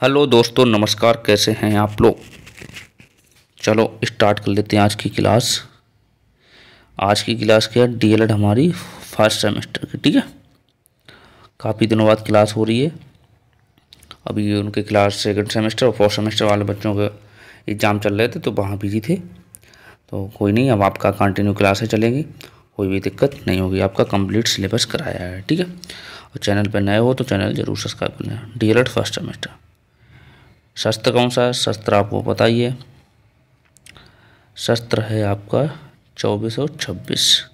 Hello दोस्तों, नमस्कार। कैसे हैं आप लोग। चलो स्टार्ट कर लेते हैं आज की क्लास। आज की क्लास क्या है, डीएलएड हमारी फर्स्ट सेमेस्टर की। ठीक है, काफ़ी दिनों बाद क्लास हो रही है। अभी उनके क्लास सेकंड सेमेस्टर और फोर्थ सेमेस्टर वाले बच्चों के एग्ज़ाम चल रहे थे तो वहाँ बिजी थे। तो कोई नहीं, अब आपका कंटिन्यू क्लासें चलेंगी, कोई भी दिक्कत नहीं होगी। आपका कंप्लीट सिलेबस कराया है। ठीक है, और चैनल पर नए हो तो चैनल ज़रूर सब्सक्राइब कर लें। DElEd first semester. शस्त्र कौन सा है, शस्त्र आपको बताइए। शस्त्र है आपका 2426।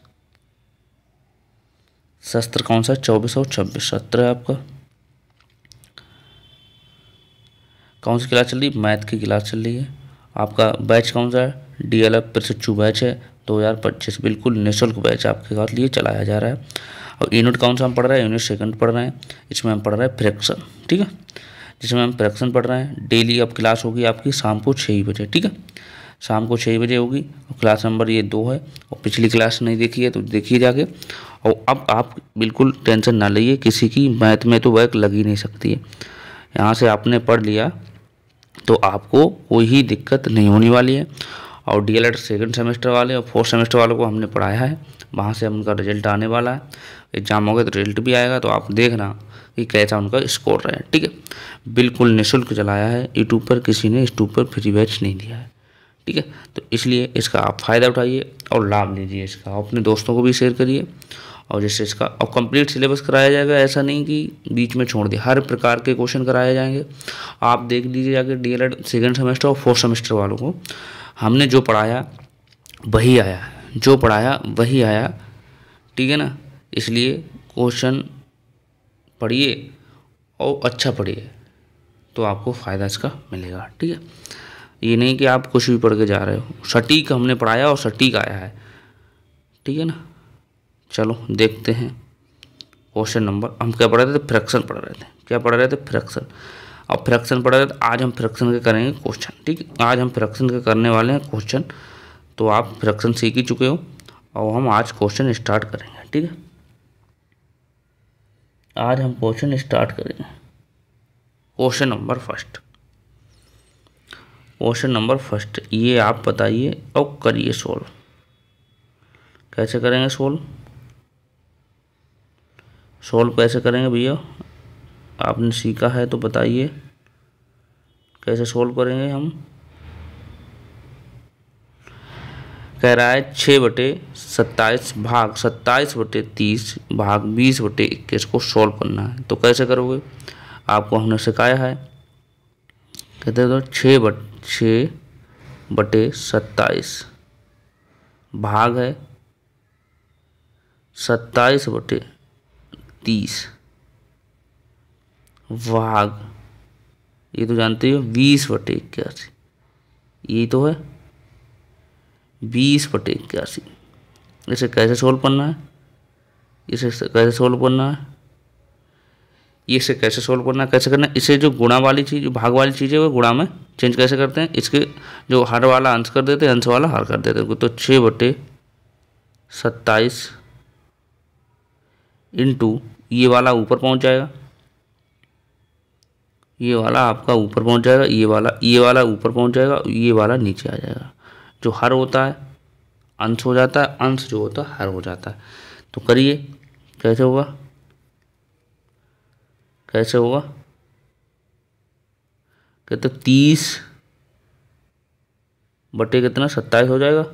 शस्त्र कौन सा है, 2426 शस्त्र है आपका। कौन सी क्लास चल रही है, मैथ की क्लास चल रही है। आपका बैच कौन सा है, डीएलएड प्रशिक्षु बैच है 2025। बिल्कुल निःशुल्क बैच आपके साथ लिए चलाया जा रहा है। और यूनिट कौन सा हम पढ़ रहे हैं, यूनिट सेकंड पढ़ रहे हैं। इसमें हम पढ़ रहे हैं फ्रैक्शन। ठीक है, जिसमें हम फ्रैक्शन पढ़ रहे हैं। डेली अब क्लास होगी आपकी शाम को 6 बजे। ठीक है, शाम को 6 बजे होगी। और क्लास नंबर ये 2 है। और पिछली क्लास नहीं देखी है तो देखिए जाके। और अब आप बिल्कुल टेंशन ना लीजिए किसी की, मैथ में तो बैक लग ही नहीं सकती है। यहाँ से आपने पढ़ लिया तो आपको कोई ही दिक्कत नहीं होने वाली है। और डीएलएड सेकंड सेमेस्टर वाले और फोर्थ सेमेस्टर वालों को हमने पढ़ाया है, वहाँ से उनका रिजल्ट आने वाला है। एग्जाम हो गया तो रिजल्ट भी आएगा, तो आप देखना कि कैसा उनका स्कोर रहा है। ठीक है, बिल्कुल निःशुल्क चलाया है यूट्यूब पर, किसी ने यूट्यूब पर फ्री बैच नहीं दिया है। ठीक है, तो इसलिए इसका आप फ़ायदा उठाइए और लाभ लीजिए इसका। अपने दोस्तों को भी शेयर करिए। और जिससे इसका अब कंप्लीट सिलेबस कराया जाएगा, ऐसा नहीं कि बीच में छोड़ दिया। हर प्रकार के क्वेश्चन कराए जाएंगे। आप देख लीजिए जाके डीएलएड सेकंड सेमेस्टर और फोर्थ सेमेस्टर वालों को हमने जो पढ़ाया वही आया, जो पढ़ाया वही आया। ठीक है ना, इसलिए क्वेश्चन पढ़िए और अच्छा पढ़िए तो आपको फ़ायदा इसका मिलेगा। ठीक है, ये नहीं कि आप कुछ भी पढ़ के जा रहे हो। सटीक हमने पढ़ाया और सटीक आया है। ठीक है ना, चलो देखते हैं क्वेश्चन नंबर। हम क्या पढ़ रहे थे, फ्रैक्शन पढ़ रहे थे। क्या पढ़ रहे थे, फ्रैक्शन। अब फ्रैक्शन पढ़ रहे थे, आज हम फ्रैक्शन के करेंगे क्वेश्चन। ठीक है, आज हम फ्रैक्शन के करने वाले हैं क्वेश्चन। तो आप फ्रैक्शन सीख ही चुके हो और हम आज क्वेश्चन स्टार्ट करेंगे। ठीक है, आज हम क्वेश्चन स्टार्ट करेंगे। Question number first, question number first ये आप बताइए और करिए सोल्व। कैसे करेंगे सोल्व, सोल्व कैसे करेंगे भैया, आपने सीखा है तो बताइए कैसे सोल्व करेंगे हम। कह रहा है 6/27 भाग 27/30 भाग 20/21 को सोल्व करना है। तो कैसे करोगे, आपको हमने सिखाया है। कहते हैं तो 6/27 भाग है 27/30 भाग, ये तो जानते हो 20/81, ये तो है 20/81। इसे कैसे सोल्व करना है, इसे कैसे सोल्व करना है, इसे कैसे सोल्व करना है, कैसे करना है। इसे जो गुणा वाली चीज़, जो भाग वाली चीज़ है वो गुणा में चेंज कैसे करते हैं, इसके जो हर वाला अंश कर देते हैं, अंश वाला हर कर देते हैं। तो 6/27 इंटू ये वाला ऊपर पहुंच जाएगा, ये वाला आपका ऊपर पहुंच जाएगा, ये वाला ऊपर पहुंच जाएगा, ये वाला नीचे आ जाएगा। जो हर होता है अंश हो जाता है, अंश जो होता है हर हो जाता है। तो करिए कैसे होगा, कैसे होगा। कहते 30 बटे कितना 27 हो जाएगा,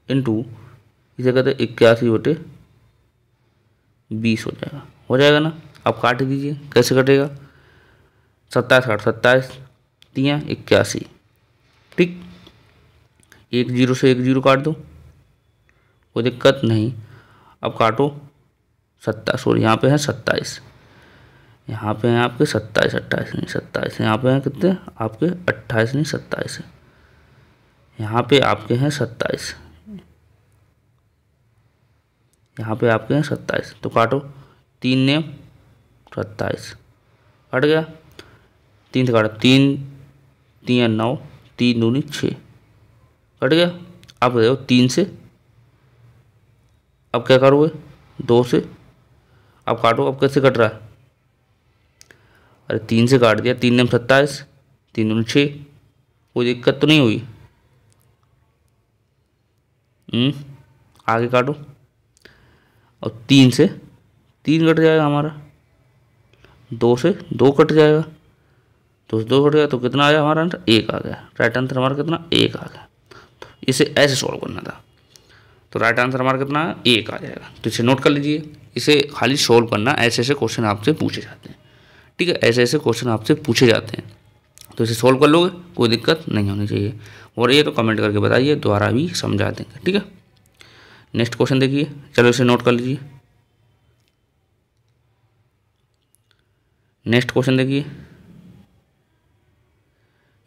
इंटू इसे कहते 81/20 हो जाएगा ना। अब काट दीजिए, कैसे कटेगा, 27 काट 27 दिया 81। ठीक, 1 0 से 1 0 काट दो, कोई दिक्कत नहीं। अब काटो 27, सॉरी यहाँ पे है 27, यहाँ पे हैं आपके 27, 28 नहीं 27, यहाँ पे हैं कितने आपके 28 नहीं 27 है, यहाँ पे आपके हैं 27, यहाँ पे आपके हैं 27। तो काटो, 3 ने 27 कट गया, 3 से काटो, 3 3 9, 3 दूनी 6 कट गया। अब देखो 3 से, अब क्या करोगे 2 से, अब काटो, अब कैसे कट रहा है, अरे 3 से काट दिया, 3 दूनी 27, 3 दूनी 6, कोई दिक्कत तो नहीं हुई। आगे काटो, और 3 से 3 कट जाएगा हमारा, 2 से 2 कट जाएगा, 2 से 2 कट गया तो कितना आया हमारा आंसर? 1 आ गया। राइट आंसर हमारा कितना? 1 आ गया। तो इसे ऐसे सॉल्व करना था, तो राइट आंसर हमारा कितना है? 1 आ जाएगा। तो इसे नोट कर लीजिए, इसे खाली सॉल्व करना, ऐसे ऐसे क्वेश्चन आपसे पूछे जाते हैं, ठीक है, ऐसे ऐसे क्वेश्चन आपसे पूछे जाते हैं, तो इसे सॉल्व कर लोगे, कोई दिक्कत नहीं होनी चाहिए। और ये तो कमेंट करके बताइए, दोबारा भी समझा देंगे, ठीक है। नेक्स्ट क्वेश्चन देखिए, चलो इसे नोट कर लीजिए। नेक्स्ट क्वेश्चन देखिए,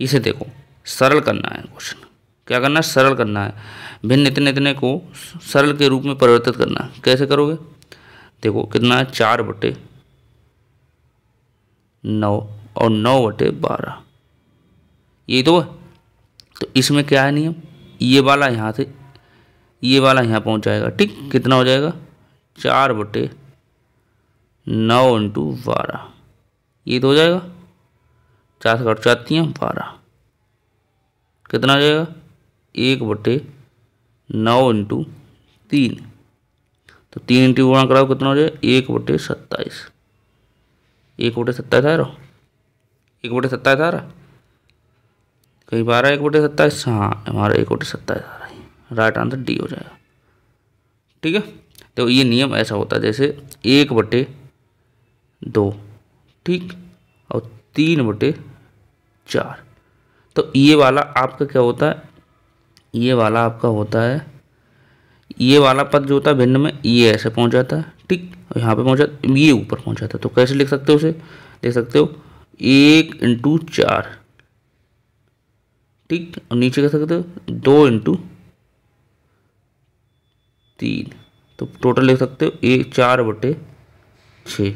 इसे देखो, सरल करना है क्वेश्चन। क्या करना है? सरल करना है। भिन्न इतने इतने को सरल के रूप में परिवर्तित करना है। कैसे करोगे? देखो कितना है, 4/9 और 9/12, यही तो है। तो इसमें क्या है नियम? ये वाला यहाँ से ये वाला यहाँ पहुँच जाएगा, ठीक। कितना हो जाएगा? 4/9 × 12, ये तो हो जाएगा। 4 से कट जाती हैं 12, कितना आ जाएगा? 1/9 × 3, तो 3 इंटू गुणा कराओ, कितना हो जाएगा? 1/27, 1/27 आ रहा, 1/27 आ रहा, कहीं 12 1/27, हाँ हमारा 1/27 आ रहा है। राइट आंसर डी हो जाएगा, ठीक है। तो ये नियम ऐसा होता है, जैसे 1/2, ठीक, और 3/4, तो ये वाला आपका क्या होता है? ये वाला आपका होता है, ये वाला पद जो होता है भिन्न में, ये ऐसे पहुंच जाता है, ठीक, और यहाँ पे पहुंच जाता, ये ऊपर पहुंच जाता है। तो कैसे लिख सकते हो उसे? लिख सकते हो 1 × 4, ठीक, और नीचे कह सकते हो 2 × 3, तो टोटल लिख सकते हो 4/6,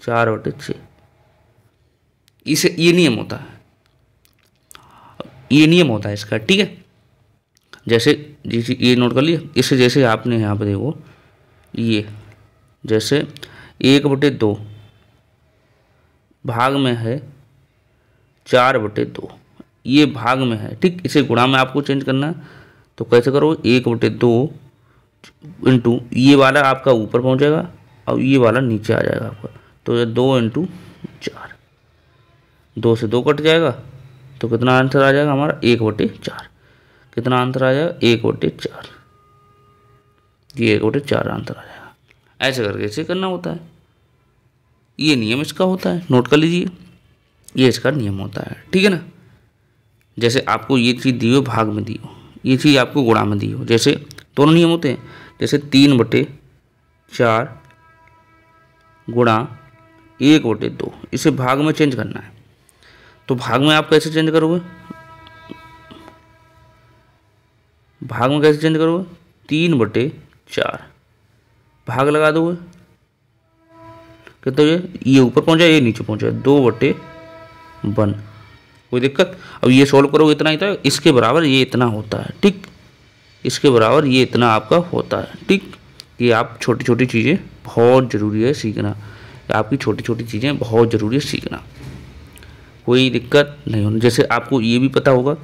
4/6। इसे ये नियम होता है, ये नियम होता है इसका, ठीक है। जैसे ये नोट कर लिया। इसे जैसे आपने यहाँ पे देखो, ये जैसे 1/2 भाग में है 4/2, ये भाग में है, ठीक। इसे गुणा में आपको चेंज करना है, तो कैसे करो? 1/2 इंटू ये वाला आपका ऊपर पहुँच जाएगा और ये वाला नीचे आ जाएगा आपका, तो ये 2 × 4, 2 से 2 कट जाएगा, तो कितना आंसर आ जाएगा हमारा? 1/4। कितना आंसर आ जाएगा? 1/4, ये 1/4 आंसर आ जाएगा। ऐसे करके इसे करना होता है, ये नियम इसका होता है, नोट कर लीजिए, ये इसका नियम होता है, ठीक है ना। जैसे आपको ये चीज़ दी हो भाग में दी हो, ये चीज़ आपको गुणा में दी हो, जैसे दोनों नियम होते हैं। जैसे 3/4 गुणा 1/2, इसे भाग में चेंज करना है, तो भाग में आप कैसे चेंज करोगे? भाग में कैसे चेंज करोगे? 3/4 भाग लगा दोगे, कितना ये ऊपर पहुंचा, ये नीचे पहुंचा, 2/1, कोई दिक्कत? अब ये सोल्व करोगे, इतना ही था, इसके बराबर ये इतना होता है, ठीक, इसके बराबर ये इतना आपका होता है, ठीक। ये आप छोटी छोटी चीज़ें बहुत ज़रूरी है सीखना, आपकी छोटी छोटी चीज़ें बहुत ज़रूरी है सीखना, कोई दिक्कत नहीं होनी। जैसे आपको ये भी पता होगा,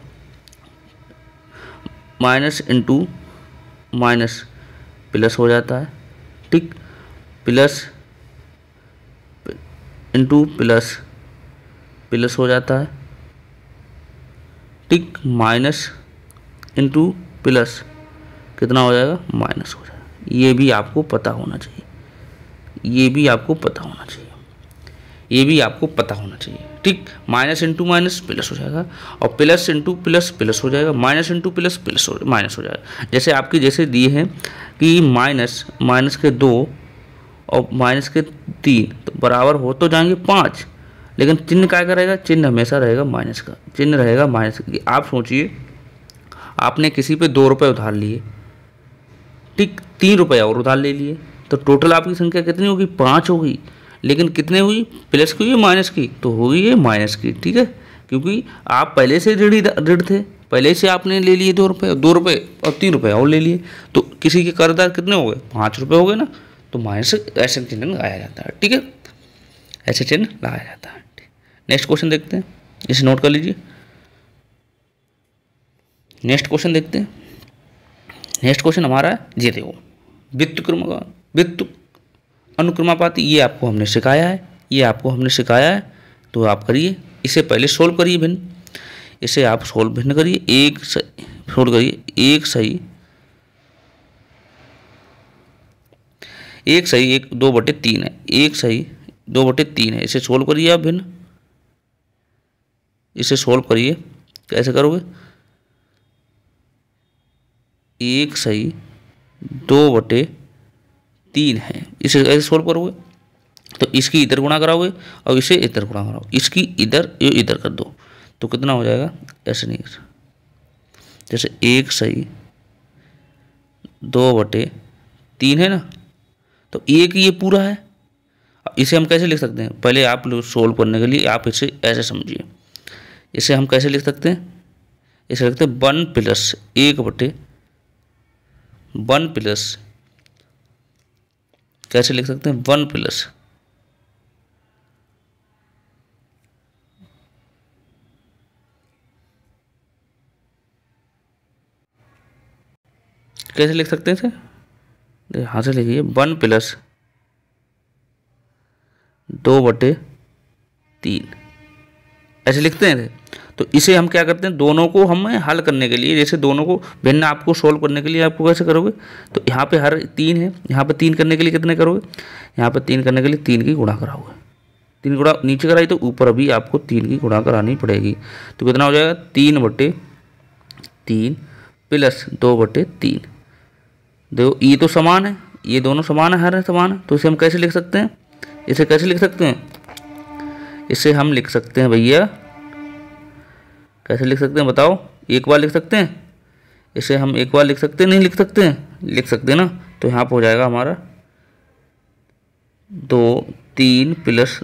माइनस इंटू माइनस प्लस हो जाता है, ठीक, प्लस इंटू प्लस प्लस हो जाता है, ठीक, माइनस इंटू प्लस कितना हो जाएगा? माइनस हो जाएगा। ये भी आपको पता होना चाहिए, ये भी आपको पता होना चाहिए, ये भी आपको पता होना चाहिए, ठीक। माइनस इंटू माइनस प्लस हो जाएगा, और प्लस इंटू प्लस प्लस हो जाएगा, minus into plus plus minus हो जाएगा। जैसे आपके जैसे दिए हैं कि माइनस के 2 और माइनस के 3 तो बराबर हो तो जाएंगे 5, लेकिन चिन्ह क्या रहेगा? चिन्ह हमेशा रहेगा माइनस का, चिन्ह रहेगा माइनस का। आप सोचिए, आपने किसी पे 2 रुपये उधार लिए, ठीक, 3 रुपये और उधार ले लिए, तो टोटल आपकी संख्या कितनी होगी? 5 होगी, लेकिन कितने हुई? प्लस की हुई माइनस की? तो होगी ये माइनस की, ठीक है, क्योंकि आप पहले से ऋण थे, पहले से आपने ले लिए 2 रुपये और 3 रुपये और ले लिए, तो किसी के कर्जदार कितने हो गए? 5 रुपये हो गए ना, तो माइनस ऐसे चिन्ह लगाया जाता है, ठीक है, ऐसे चिन्ह लगाया जाता है। नेक्स्ट क्वेश्चन देखते हैं, इसे नोट कर लीजिए। नेक्स्ट क्वेश्चन देखते हैं। नेक्स्ट क्वेश्चन हमारा है, ये देखो, वित्त अनुक्रमापाती, ये आपको हमने सिखाया है, ये आपको हमने सिखाया है, तो आप करिए, इसे पहले सोल्व करिए भिन्न, इसे आप सोल्व भिन्न करिए, एक सोल्व करिए, एक सही 2/3 है, 1 सही 2/3 है, इसे सोल्व करिए आप भिन्न, इसे सोल्व करिए, कैसे करोगे, 1 सही 2/3 है, इसे कैसे सोल्व करोगे, तो इसकी इधर गुणा कराओगे और इसे इधर गुणा कराओगे, इसकी इधर ये इधर कर दो, तो कितना हो जाएगा, ऐसे नहीं, जैसे 1 सही 2/3 है ना, तो एक ये पूरा है। इसे हम कैसे लिख सकते हैं, पहले आप लोग सोल्व करने के लिए आप इसे ऐसे समझिए, इसे हम कैसे लिख सकते हैं, इसे लिखते हैं 1 + 1 प्लस, कैसे लिख सकते हैं, 1 प्लस, कैसे लिख सकते हैं इसे, यहाँ से लिखिए 1 + 2/3, ऐसे लिखते हैं। तो इसे हम क्या करते हैं, दोनों को हमें हल करने के लिए, जैसे दोनों को भिन्न आपको सोल्व करने के लिए आपको कैसे करोगे, तो यहाँ पे हर 3 है, यहाँ पे 3 करने के लिए कितने करोगे, यहाँ पे 3 करने के लिए 3 की गुणा कराओगे, 3 गुणा नीचे कराई तो ऊपर अभी आपको 3 की गुणा करानी पड़ेगी, तो कितना हो जाएगा 3/3 + 2/3। देखो ये तो समान है, ये दोनों समान है, हर समान है, तो इसे हम कैसे लिख सकते हैं, इसे कैसे लिख सकते हैं, इसे हम लिख सकते हैं भैया, कैसे लिख सकते हैं बताओ, एक बार लिख सकते हैं, इसे हम एक बार लिख सकते हैं, नहीं लिख सकते हैं, लिख सकते हैं ना, तो यहाँ पर हो जाएगा हमारा 2 3 +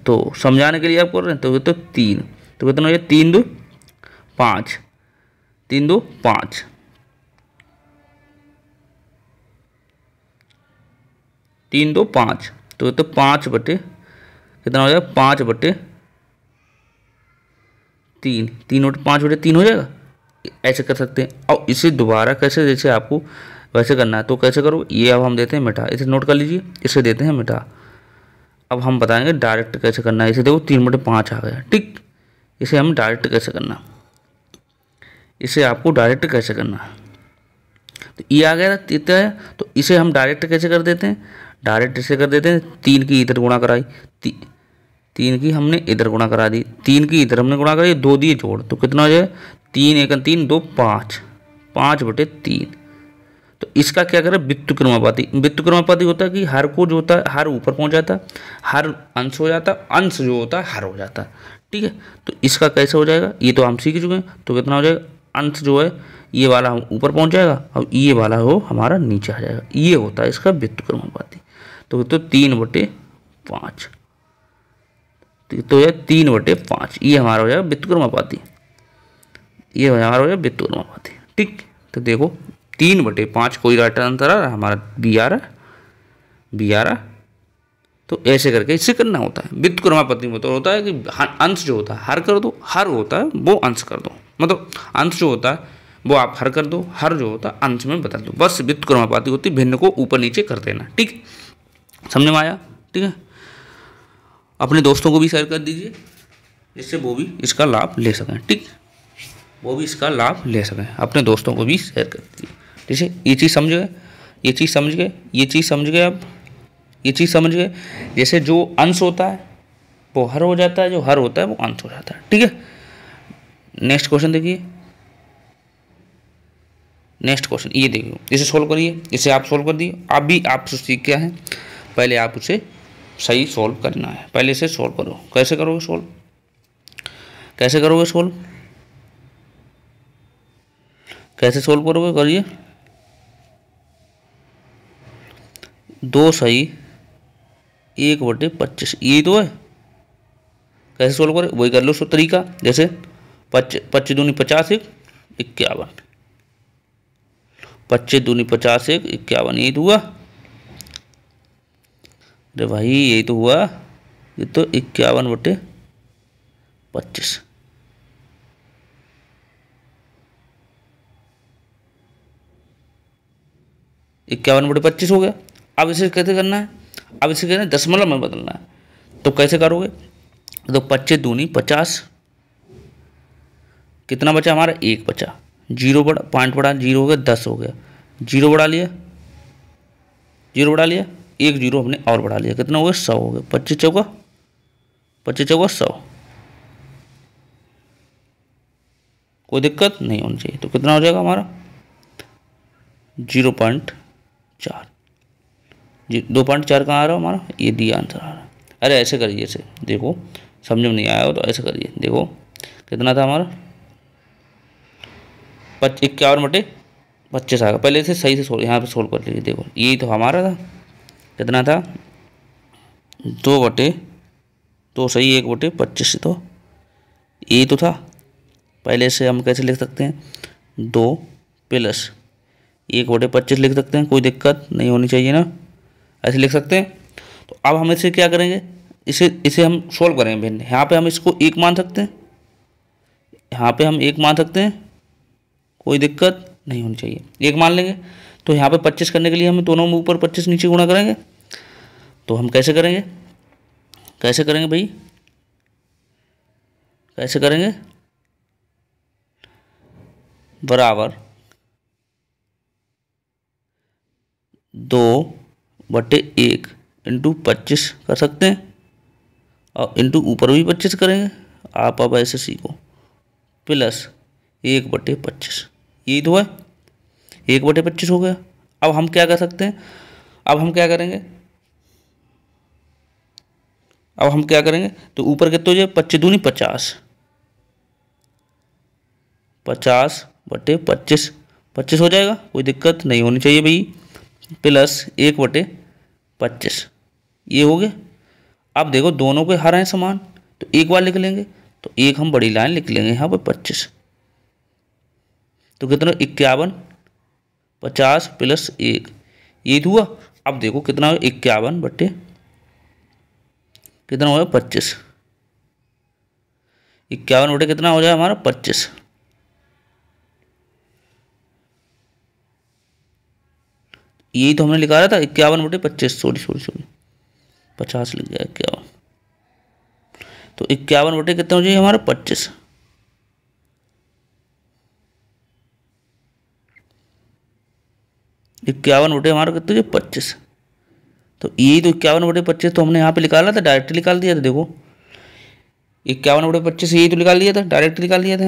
2, समझाने के लिए आप कर रहे हैं, तो ये तो 3, तो कितना हो जाए 3 2 5, 3 2 5, 3 2 5, तो ये तो 5 बटे कितना हो जाएगा, 5/3, 3/5/3 हो जाएगा, ऐसे कर सकते हैं। और इसे दोबारा कैसे, जैसे आपको वैसे करना है तो कैसे करो, ये अब हम देते हैं मिटा, इसे नोट कर लीजिए, इसे देते हैं मिटा। अब हम बताएंगे डायरेक्ट कैसे करना है, इसे देखो 3/5 आ गया, ठीक, इसे हम डायरेक्ट कैसे करना, इसे आपको डायरेक्ट कैसे करना है, तो ये आ गया इतना है, तो इसे हम डायरेक्ट कैसे कर देते हैं, डायरेक्ट इसे कर देते हैं, 3 की इधर गुणा कराई, 3 की हमने इधर गुणा करा दी, 3 की इधर हमने गुणा कराई, 2 दिए जोड़, तो कितना हो जाए 3 1 3 2 5, 5/3। तो इसका क्या करें, व्युत्क्रमापाती, व्युत्क्रमापाती होता है कि हर को जो होता है हर ऊपर पहुंच जाता है, हर अंश हो जाता है, अंश जो होता है हर हो जाता है, ठीक है। तो इसका कैसे हो जाएगा, ये तो हम सीख चुके हैं, तो कितना हो जाएगा, अंश जो है ये वाला हम ऊपर पहुंच जाएगा और ये वाला हो हमारा नीचे आ जाएगा, ये होता है इसका व्युत्क्रमापाती। तो 3/5, तो ये 3/5, ये हमारा हो जाएगा व्युत्क्रमापाती, ये हमारा हो जाएगा व्युत्क्रमापाती, ठीक। तो देखो 3/5 कोई राइट आंसर आ रहा है हमारा, बी आ रहा है। तो ऐसे करके इससे करना होता है। व्युत्क्रमापाती में तो होता है कि अंश जो होता है हर कर दो, हर होता है वो अंश कर दो, मतलब अंश जो होता है वो आप हर कर दो, हर जो होता है अंश में बदल दो, बस व्युत्क्रमापाती होती, भिन्न को ऊपर नीचे कर देना, ठीक, समझ में आया, ठीक है। अपने दोस्तों को भी शेयर कर दीजिए जिससे वो भी इसका लाभ ले सकें, ठीक, वो भी इसका लाभ ले सकें, अपने दोस्तों को भी शेयर कर दीजिए। जैसे ये चीज़ समझ गए, ये चीज़ समझ गए, ये चीज़ समझ गए, आप ये चीज़ समझ गए, जैसे जो अंश होता है वो हर हो जाता है, जो हर होता है वो अंश हो जाता है, ठीक है। नेक्स्ट क्वेश्चन देखिए, नेक्स्ट क्वेश्चन ये देखिए, इसे सोल्व करिए, इसे आप सोल्व कर दिए, आप भी आप सीख क्या है, पहले आप उसे सही सोल्व करना है, पहले इसे सोल्व करो, कैसे करोगे सोल्व, कैसे करोगे सोल्व, कैसे सोल्व करोगे, करिए 2 सही 1/25, ये तो है, कैसे सोल्व करें वही कर लो सो तरीका, जैसे 25 दूनी 50 1 51, 25 दूनी 50 1 51, यही तो हुआ, अरे भाई यही तो हुआ, ये तो 51/25। इक्यावन बटे 25 हो गया। अब इसे कैसे करना है, अब इसे कहना है दशमलव में बदलना है। तो कैसे करोगे, तो 25 दूनी 50, कितना बचा हमारा 1 बचा, जीरो बढ़ा, पॉइंट बढ़ा, जीरो हो गया 10 हो गया, जीरो बढ़ा लिया, जीरो बढ़ा लिया, एक जीरो हमने और बढ़ा लिया, कितना हो गया 100 हो गया, 25 चौका 100। कोई दिक्कत नहीं होनी चाहिए। तो कितना हो जाएगा हमारा 0.4 जी, 2.4 कहाँ आ रहा है हमारा, ये डी आंसर आ रहा है। अरे ऐसे करिए, ऐसे देखो, समझ में नहीं आया हो तो ऐसे करिए, देखो कितना था हमारा 51/25 आएगा। पहले इसे सही से सोल्व, यहाँ पे सोल्व कर लीजिए। देखो यही तो हमारा था, कितना था 2 सही 1/25 तो यही तो था। पहले से हम कैसे लिख सकते हैं, 2 प्लस 1/25 लिख सकते हैं, कोई दिक्कत नहीं होनी चाहिए ना, ऐसे लिख सकते हैं। तो अब हम इसे क्या करेंगे, इसे हम सोल्व करेंगे भिन्न। यहाँ पे हम इसको 1 मान सकते हैं, यहाँ पे हम 1 मान सकते हैं, कोई दिक्कत नहीं होनी चाहिए, 1 मान लेंगे। तो यहाँ पे 25 करने के लिए हमें दोनों में ऊपर 25 नीचे गुणा करेंगे। तो हम कैसे करेंगे, कैसे करेंगे भाई, कैसे करेंगे, बराबर 2/1 इंटू 25 कर सकते हैं, और इंटू ऊपर भी 25 करेंगे। आप अब ऐसे सीखो, प्लस 1/25, यही तो है 1/25 हो गया। अब हम क्या कर सकते हैं, अब हम क्या करेंगे, अब हम क्या करेंगे, तो ऊपर कितना हो जाए 25 दूनी 50, 50/25 25 हो जाएगा, कोई दिक्कत नहीं होनी चाहिए भाई, प्लस 1/25 ये हो गया। अब देखो दोनों के हर हैं समान, तो एक बार लिख लेंगे, तो एक हम बड़ी लाइन लिख लेंगे यहाँ पर 25, तो कितना 51, 50 प्लस 1 ये हुआ। अब देखो कितना हुआ 51 बटे कितना हुआ 25, 51 बटे कितना हो जाए हमारा 25, यही तो हमने लिखा रहा था 51/25, सॉरी 50 लिख गया 51, तो 51 बटे कितना हो जाए हमारा 25, इक्यावन बटे हमारा कितना जो 25, तो यही तो 51/25 तो हमने यहाँ पे निकाला था, डायरेक्ट निकाल दिया था। देखो 51/25 यही तो निकाल दिया था, डायरेक्ट निकाल दिया था।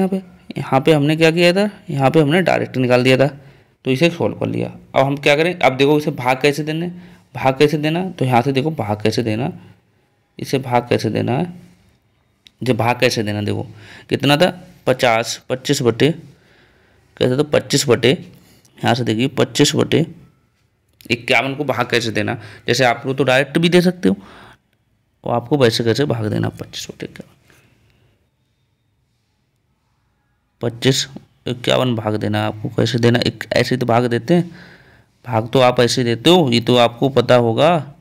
यहाँ पे हमने क्या किया था, यहाँ पे हमने डायरेक्ट निकाल दिया था, तो इसे सोल्व कर लिया। अब हम क्या करें, अब देखो इसे भाग कैसे देना है, भाग कैसे देना, तो यहाँ से देखो भाग कैसे देना, इसे भाग कैसे देना है, जो भाग कैसे देना, देखो कितना था 50, 25 बटे कैसे, तो 25 बटे, यहाँ से देखिए 25/51 को भाग कैसे देना, जैसे आप लोग तो डायरेक्ट भी दे सकते हो, और आपको वैसे कैसे भाग देना 25/51, 25/51 भाग देना, आपको कैसे देना, एक ऐसे तो भाग देते हैं, भाग तो आप ऐसे देते हो, ये तो आपको पता होगा।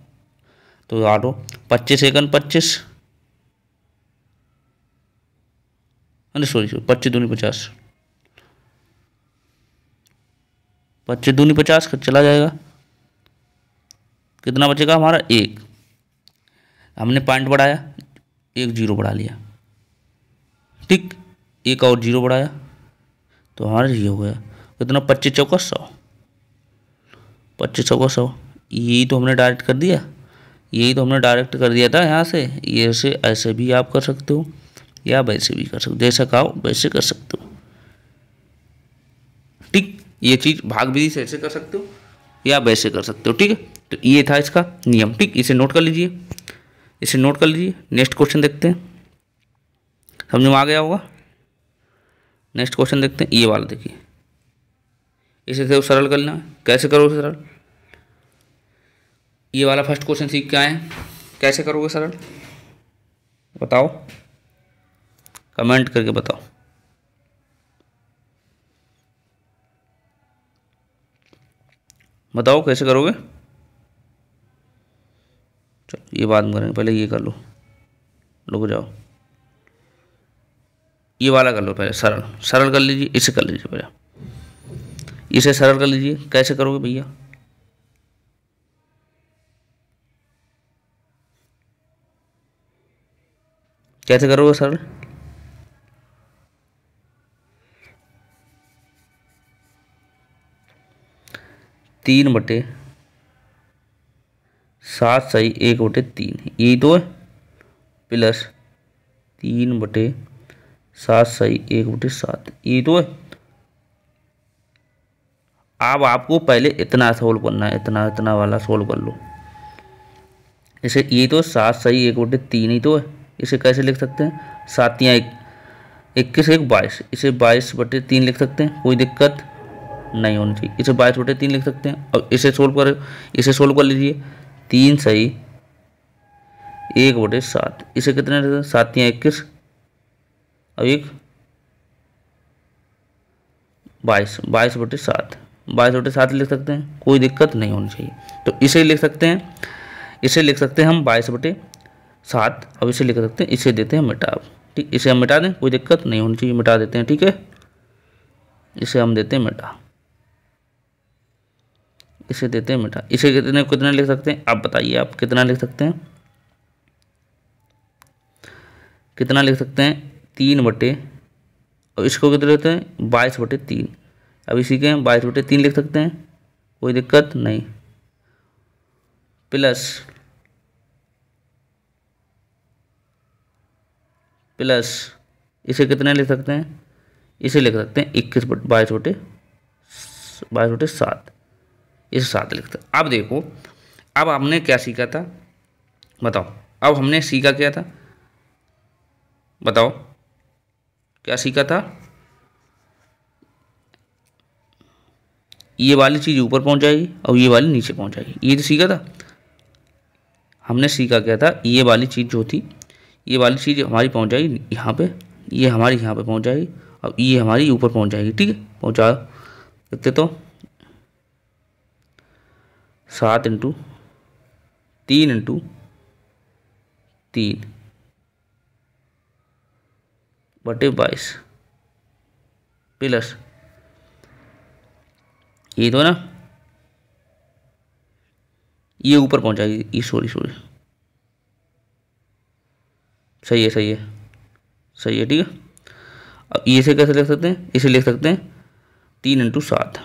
तो याद हो 25 एकन 25, अरे सॉरी 25 दूनी 50, 25 दूनी 50 का चला जाएगा, कितना बचेगा हमारा 1, हमने पॉइंट बढ़ाया, 1 जीरो बढ़ा लिया, ठीक, 1 और जीरो बढ़ाया, तो हमारा ये हो गया कितना 25 चौका 100, 25 चौका 100, यही तो हमने डायरेक्ट कर दिया, यही तो हमने डायरेक्ट कर दिया था। यहाँ से ये से ऐसे भी आप कर सकते हो, या वैसे भी कर सकते हो, जैसा कहो वैसे कर सकते हो, ठीक। ये चीज़ भाग विधि से ऐसे कर सकते हो या वैसे कर सकते हो, ठीक है। तो ये था इसका नियम, ठीक, इसे नोट कर लीजिए, इसे नोट कर लीजिए। नेक्स्ट क्वेश्चन देखते हैं, समझ में आ गया होगा। नेक्स्ट क्वेश्चन देखते हैं, ये वाला देखिए, इसे तो सरल करना है, कैसे करोगे सरल, ये वाला फर्स्ट क्वेश्चन सीख के आए, कैसे करोगे सरल बताओ, कमेंट करके बताओ, बताओ कैसे करोगे। चलो ये बात में करेंगे, पहले ये कर लो। रुक जाओ, ये वाला कर लो पहले, सरल सरल कर लीजिए, इसे कर लीजिए पहले, इसे सरल कर लीजिए। कैसे करोगे भैया, कैसे करोगे सरल? तीन बटे सात सही 1/3, यही तो है, प्लस 3/7 सही 1/7, यही तो है। अब आपको पहले इतना सोल्व करना है, इतना इतना वाला सोल्व कर लो। इसे ये तो 7 सही 1/3 ही तो है। इसे कैसे लिख सकते हैं, 7 या 21 1 22, इसे 22/3 लिख सकते हैं, कोई दिक्कत नहीं होनी चाहिए। इसे 22/3 लिख सकते हैं। और इसे सोल्व कर लीजिए, 3 सही 1/7, इसे कितने लिखते हैं, 7 या 21 और 1 22, 22/7, 22/7 लिख सकते हैं, कोई दिक्कत नहीं होनी चाहिए। तो इसे लिख सकते हैं, इसे लिख सकते हैं हम 22/7। अब इसे लिख सकते हैं, इसे देते हैं मिटा। ठीक, इसे हम मिटा दें, कोई दिक्कत नहीं होनी चाहिए, मिटा देते हैं। ठीक है, इसे हम देते हैं मिटा, इसे देते हैं मिटा। इसे कितने कितने लिख सकते हैं, आप बताइए, आप कितना लिख सकते हैं, कितना लिख सकते हैं, 3 बटे, और इसको कितने लेते हैं, 22/3। अब इसी के 22/3 लिख सकते हैं, कोई दिक्कत नहीं, प्लस इसे कितने लिख सकते हैं, इसे लिख सकते हैं 22/7, इसे 7 लिखते हैं। अब देखो, अब हमने क्या सीखा था, बताओ, अब हमने सीखा क्या था, बताओ क्या सीखा था, ये वाली चीज़ ऊपर पहुंच जाएगी और ये वाली नीचे पहुंच जाएगी, ये तो सीखा था हमने। सीखा क्या था, ये वाली चीज़ जो थी, ये वाली चीज़ हमारी पहुंच जाएगी यहाँ पे, ये हमारी यहाँ पे पहुंच जाएगी और ये हमारी ऊपर पहुंच जाएगी। ठीक है, पहुंचा कितने, तो 7 × 3 × 3 बटे 22 प्लस ये तो ना, ये ऊपर पहुंच जाएगी, ये सॉरी सही है, सही है, सही है। ठीक है, अब इसे कैसे लिख सकते हैं, इसे लिख सकते हैं 3 × 7,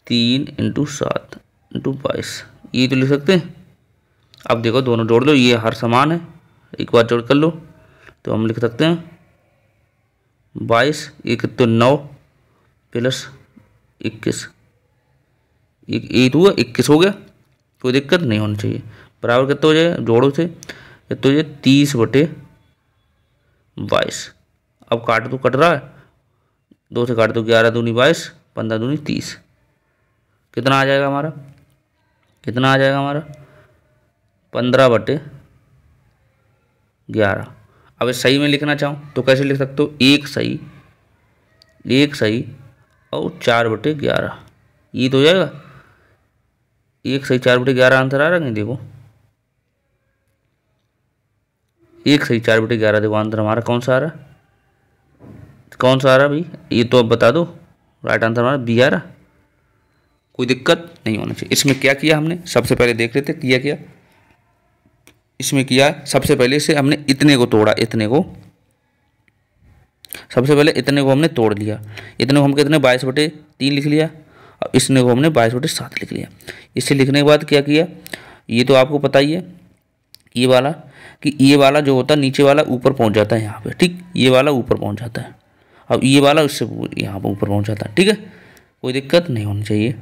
3 × 7 × 22, ये तो लिख सकते हैं। अब देखो दोनों जोड़ लो, ये हर समान है, एक बार जोड़ कर लो, तो हम लिख सकते हैं 22 1 तो 9 प्लस 21, एक हुआ 21 हो गया, कोई दिक्कत नहीं होनी चाहिए। बराबर कितना हो जाए, जोड़ो से कितना हो जाए, 30/22। अब काट तो कट रहा है, 2 से काट दो, 11 दूनी 22, 15 दूनी 30, कितना आ जाएगा हमारा, कितना आ जाएगा हमारा, 15/11। अब इस सही में लिखना चाहूँ तो कैसे लिख सकते हो, 1 सही और 4/11, ये तो हो जाएगा। 1 सही 4/11 आंसर आ रहा है, देखो 1 सही 4/11, देखो आंसर हमारा कौन सा आ रहा है, कौन सा आ रहा है भाई, ये तो अब बता दो, राइट आंसर हमारा बी आ रहा, कोई दिक्कत नहीं होना चाहिए। इसमें क्या किया हमने, सबसे पहले देख लेते किया क्या, इसमें किया सबसे पहले से हमने इतने को तोड़ा, इतने को सबसे पहले इतने को हमने तोड़ लिया, इतने को हम कितने 22/3 लिख लिया और इसने को हमने 22/7 लिख लिया। इसे लिखने के बाद क्या किया, ये तो आपको पता ही है, ये वाला कि ये वाला जो होता है नीचे वाला ऊपर पहुंच जाता है यहाँ पे, ठीक, ये वाला ऊपर पहुंच जाता है, अब ये वाला उससे यहाँ पर ऊपर पहुंच जाता है। ठीक है, कोई दिक्कत नहीं होनी चाहिए।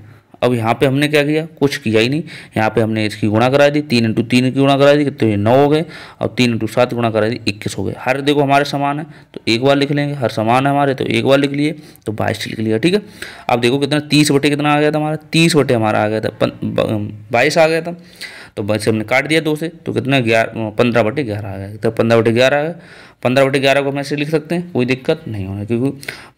अब यहाँ पे हमने क्या किया, कुछ किया ही नहीं, यहाँ पे हमने इसकी गुणा करा दी, 3 × 3 की गुणा करा दी, तो ये 9 हो गए, और 3 × 7 गुणा करा दी, 21 हो गए। हर देखो हमारे समान है तो एक बार लिख लेंगे, हर समान है हमारे तो एक बार लिख लिए, तो 22 लिख लिया। ठीक है, अब देखो कितना 30 बटे कितना आ गया था हमारा, 30 बटे हमारा आ गया था 22 आ गया था, तो बस हमने काट दिया 2 से, तो कितना 15/11 आ गया, तो 15/11 आ गया। 15/11 को हम ऐसे लिख सकते हैं, कोई दिक्कत नहीं होना, क्योंकि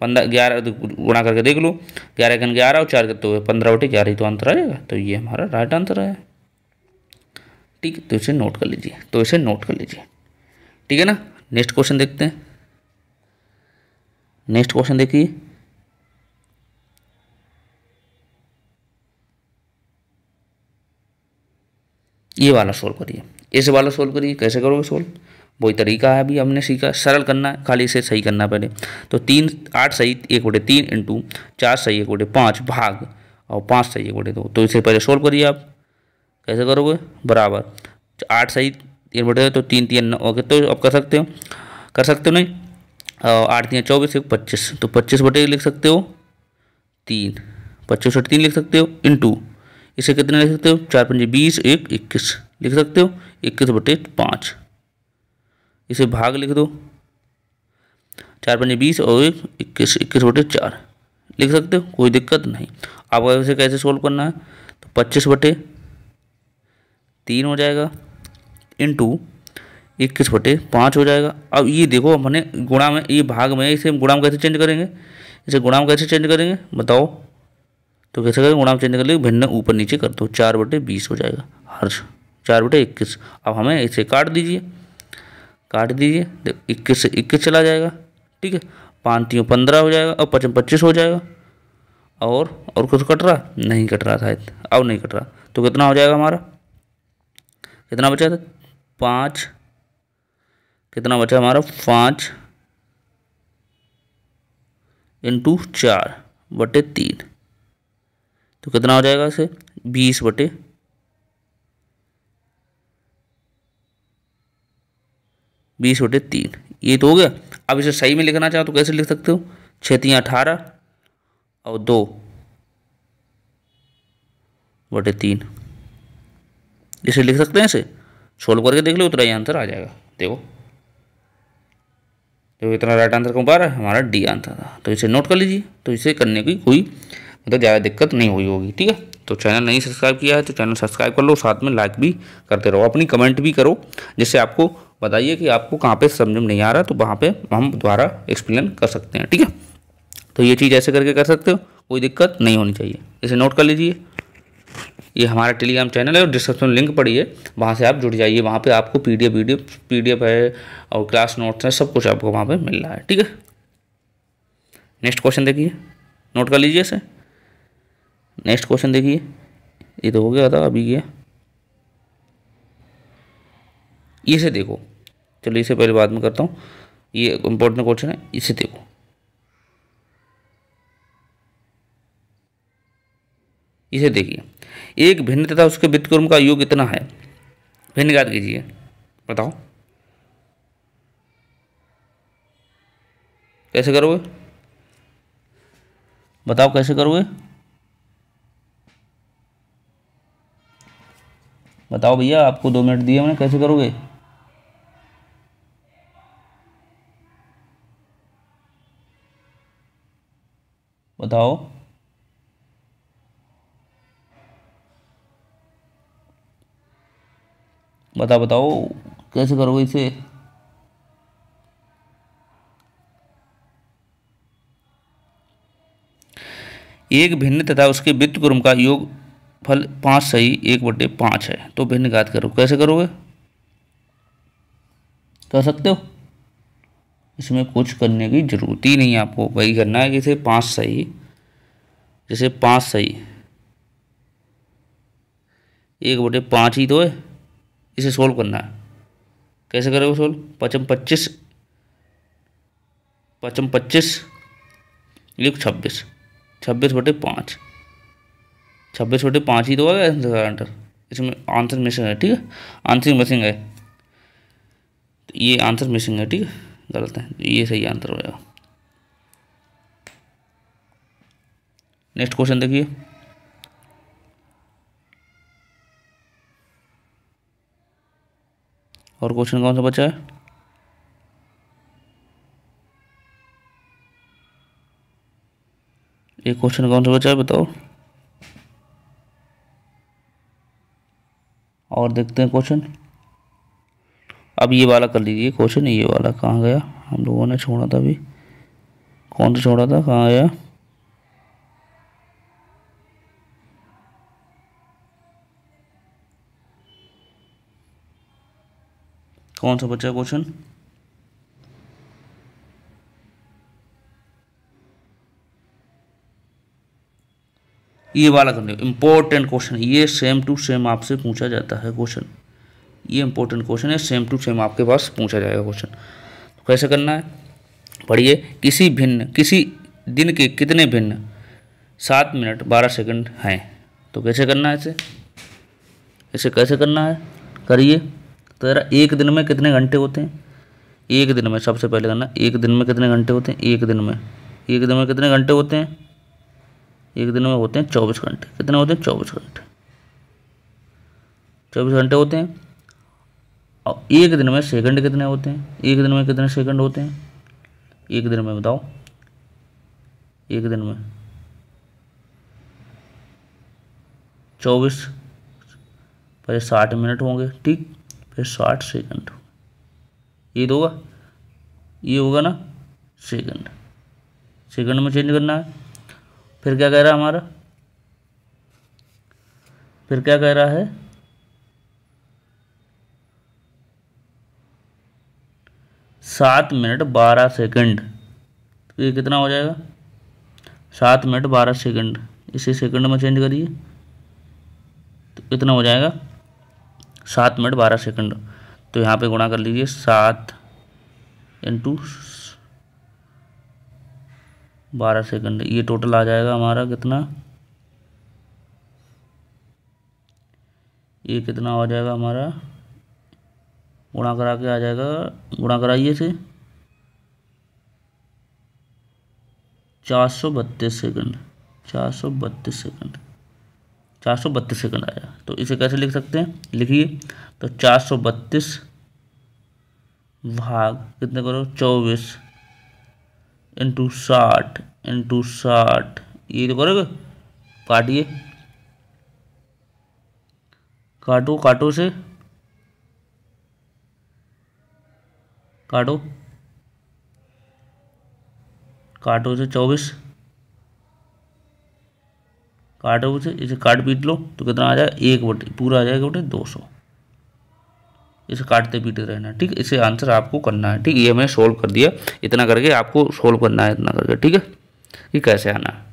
11 गुणा करके देख लो, 11 × 11 और 4 कितने हुए 15/11 ही तो आंसर आ जाएगा, तो ये हमारा राइट आंसर है। ठीक है, तो इसे नोट कर लीजिए, तो इसे नोट कर लीजिए, ठीक है ना। नेक्स्ट क्वेश्चन देखते हैं। नेक्स्ट क्वेश्चन देखिए, ये वाला सोल्व करिए, इस वाला सोल्व करिए। कैसे करोगे सोल्व, वही तरीका है अभी हमने सीखा, सरल करना है, खाली इसे सही करना है पहले। तो 8 सही 1/3 इंटू 4 सही 1/5 भाग और 5 सही 1/2, तो इसे पहले सोल्व करिए आप। कैसे करोगे, बराबर 8 सही 1/2 तो 3 3 9 ओके, तो अब कर सकते हो नहीं, 8 3 24 1 25, तो 25/1 लिख सकते हो 3, 25/3 लिख सकते हो इंटू, इसे कितने लिख सकते हो 4 5 20 1 21 लिख सकते हो 21/5, इसे भाग लिख दो, 4 5 20 और 1 21 21/4 लिख सकते हो, कोई दिक्कत नहीं। अब इसे कैसे सोल्व करना है, तो 25/3 हो जाएगा इंटू 21/5 हो जाएगा। अब ये देखो हमने गुणा में, ये भाग में, इसे हम गुणा में कैसे चेंज करेंगे, इसे गुणा में कैसे चेंज करेंगे बताओ, तो कैसे करेंगे, गुणा में चेंज कर लेंगे, भिन्न ऊपर नीचे कर दो, 4/20 हो जाएगा हर्ष 4/21। अब हमें इसे काट दीजिए, 21 से 21 चला जाएगा, ठीक है, 5 3 15 हो जाएगा, और 5 25 हो जाएगा, और कुछ कट रहा नहीं, कट रहा था, अब नहीं कट रहा, तो कितना हो जाएगा हमारा, कितना बचा था 5, कितना बचा हमारा 5 इंटू 4/3, तो कितना हो जाएगा इसे 20/3, ये तो हो गया। अब इसे सही में लिखना चाहो तो कैसे लिख सकते हो, 6 3 18 और 2/3, इसे लिख सकते हैं, इसे सोल्व करके देख लो, उतना ही आंसर आ जाएगा। देखो तो इतना राइट आंसर कौन पा रहा है, हमारा डी आंसर था, तो इसे नोट कर लीजिए। तो इसे करने की कोई मतलब ज़्यादा दिक्कत नहीं हुई होगी, ठीक है। तो चैनल नहीं सब्सक्राइब किया है तो चैनल सब्सक्राइब कर लो, साथ में लाइक भी करते रहो, अपनी कमेंट भी करो, जिससे आपको बताइए कि आपको कहाँ पे समझ में नहीं आ रहा, तो वहाँ पे हम दोबारा एक्सप्लेन कर सकते हैं, ठीक है। तो ये चीज़ ऐसे करके कर सकते हो, कोई दिक्कत नहीं होनी चाहिए। इसे नोट कर लीजिए, ये हमारा टेलीग्राम चैनल है और डिस्क्रिप्शन में लिंक पड़ी है, वहाँ से आप जुड़ जाइए, वहाँ पे आपको पीडीएफ है और क्लास नोट्स है, सब कुछ आपको वहाँ पे मिल रहा है, ठीक है। नेक्स्ट क्वेश्चन देखिए, नोट कर लीजिए इसे। नेक्स्ट क्वेश्चन देखिए, ये तो हो गया था अभी, ये से देखो, चलो इसे पहले बाद में करता हूँ, ये इंपॉर्टेंट क्वेश्चन है, इसे देखो, इसे देखिए, एक भिन्न तथा उसके व्युत्क्रम का योग कितना है, भिन्न ज्ञात कीजिए, बताओ कैसे करोगे, बताओ कैसे करोगे, बताओ भैया, आपको 2 मिनट दिए मैंने, कैसे करोगे, बताओ बताओ बताओ कैसे करोगे इसे, एक भिन्न तथा उसके व्युत्क्रम का योग फल 5 सही 1/5 है, तो भिन्न घात करो, कैसे करोगे, कर सकते हो, इसमें कुछ करने की जरूरत ही नहीं है, आपको वही करना है कि इसे 5 सही, जैसे 5 सही 1/5 ही तो है, इसे सोल्व करना है। कैसे करोगे सोल्व, 5 25 5 25 26 26/5, 26/5 ही तो होगा आंसर, इसमें आंसर मिसिंग है, ठीक है, आंसर मिसिंग है, तो ये आंसर मिसिंग है, ठीक है, गलत है, तो ये सही आंसर हो जाएगा। नेक्स्ट क्वेश्चन देखिए, और क्वेश्चन कौन सा बचा है, एक क्वेश्चन कौन सा बचा है बताओ, और देखते हैं क्वेश्चन। अब ये वाला कर लीजिए क्वेश्चन, ये वाला कहाँ गया, हम लोगों ने छोड़ा था अभी, कौन सा छोड़ा था, कहाँ गया, कौन सा बचा क्वेश्चन? ये वाला करने, इंपॉर्टेंट क्वेश्चन, ये सेम टू सेम आपसे पूछा जाता है क्वेश्चन। ये इंपॉर्टेंट क्वेश्चन है, सेम टू सेम आपके पास पूछा जाएगा क्वेश्चन। तो कैसे करना है, पढ़िए। किसी दिन के कितने भिन्न 7 मिनट 12 सेकंड हैं? तो कैसे करना है इसे कैसे करना है, करिए। तो यार एक दिन में कितने घंटे होते हैं? एक दिन में सबसे पहले करना, एक दिन में कितने घंटे होते हैं? एक दिन में कितने घंटे होते हैं? एक दिन में होते हैं 24 घंटे। कितने होते हैं? 24 घंटे। 24 घंटे होते हैं। और एक दिन में सेकंड कितने होते हैं? एक दिन में कितने सेकंड होते हैं? एक दिन में बताओ, एक दिन में 24, पहले 60 मिनट होंगे, ठीक, फिर 60 सेकंड। ये तो होगा, ये होगा ना सेकंड। सेकंड में चेंज करना है। फिर क्या कह रहा है हमारा, फिर क्या कह रहा है? 7 मिनट 12 सेकंड। तो ये कितना हो जाएगा? 7 मिनट 12 सेकंड। इसे सेकंड में चेंज करिए तो कितना हो जाएगा? 7 मिनट 12 सेकंड। तो यहाँ पे गुणा कर लीजिए, 7 इंटू 12 सेकंड। ये टोटल आ जाएगा हमारा कितना? ये कितना हो जाएगा हमारा? गुणा करा के आ जाएगा, गुणा कराइए से 432 सेकंड। 432 सेकंड, 432 सेकंड आया। तो इसे कैसे लिख सकते हैं, लिखिए। तो 432 भाग कितने करो? 24 इंटू 60 ये तो करोगे, काटिए, काटो से, काटो से 24, काटो से, इसे काट पीट लो तो कितना आ जाएगा? 1 पूरा आ जाएगा 200। इसे काटते पीटते रहना, ठीक। इसे आंसर आपको करना है, ठीक। ये मैंने सोल्व कर दिया, इतना करके आपको सोल्व करना है, इतना करके, ठीक है। ये कैसे आना है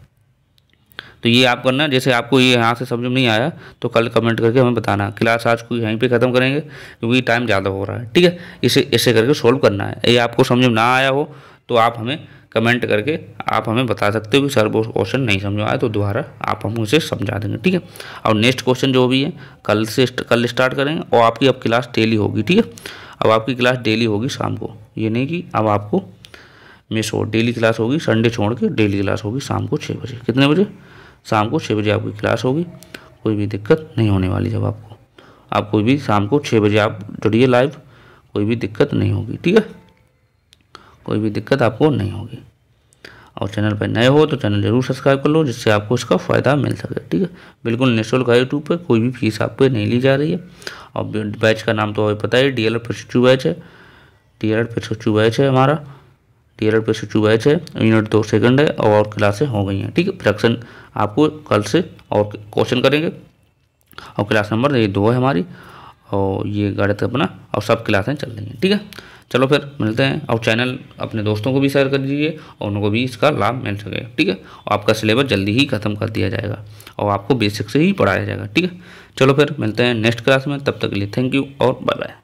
तो ये आप करना। जैसे आपको ये यहाँ से समझ में नहीं आया तो कल कमेंट करके हमें बताना। क्लास आज को यहीं पे ख़त्म करेंगे क्योंकि टाइम ज़्यादा हो रहा है, ठीक है। इसे ऐसे करके सोल्व करना है। ये आपको समझ में ना आया हो तो आप हमें कमेंट करके आप हमें बता सकते हो कि सर वो क्वेश्चन नहीं समझ में आया, तो दोबारा आप हम उसे समझा देंगे, ठीक है। और नेक्स्ट क्वेश्चन जो भी है कल स्टार्ट करेंगे और आपकी अब क्लास डेली होगी, ठीक है। अब आपकी क्लास डेली होगी शाम को, ये नहीं कि अब आपको मिस हो। डेली क्लास होगी, संडे छोड़ के डेली क्लास होगी शाम को 6 बजे। कितने बजे? शाम को 6 बजे आपकी क्लास होगी। कोई भी दिक्कत नहीं होने वाली। जब आप कोई भी शाम को 6 बजे आप जुड़िए लाइव, कोई भी दिक्कत नहीं होगी, ठीक है। कोई भी दिक्कत आपको नहीं होगी। और चैनल पर नए हो तो चैनल जरूर सब्सक्राइब कर लो, जिससे आपको इसका फ़ायदा मिल सके, ठीक है। बिल्कुल निःशुल्क है, यूट्यूब पर कोई भी फीस आप पे नहीं ली जा रही है। और बैच का नाम तो हमें पता है, DLED प्रशिक्षु बैच है। DLED प्रशिक्षु बैच है हमारा, DLED प्रशिक्षु बैच है। यूनिट 2 सेकंड है और क्लासें हो गई हैं, ठीक है। फ्रैक्शन आपको कल से और क्वेश्चन करेंगे। और क्लास नंबर ये 2 है हमारी, और ये गणित अपना, और सब क्लासें चल रही हैं, ठीक है। चलो फिर मिलते हैं। और चैनल अपने दोस्तों को भी शेयर कर दीजिए और उनको भी इसका लाभ मिल सके, ठीक है। और आपका सिलेबस जल्दी ही ख़त्म कर दिया जाएगा और आपको बेसिक से ही पढ़ाया जाएगा, ठीक है। चलो फिर मिलते हैं नेक्स्ट क्लास में, तब तक के लिए थैंक यू और बाय बाय।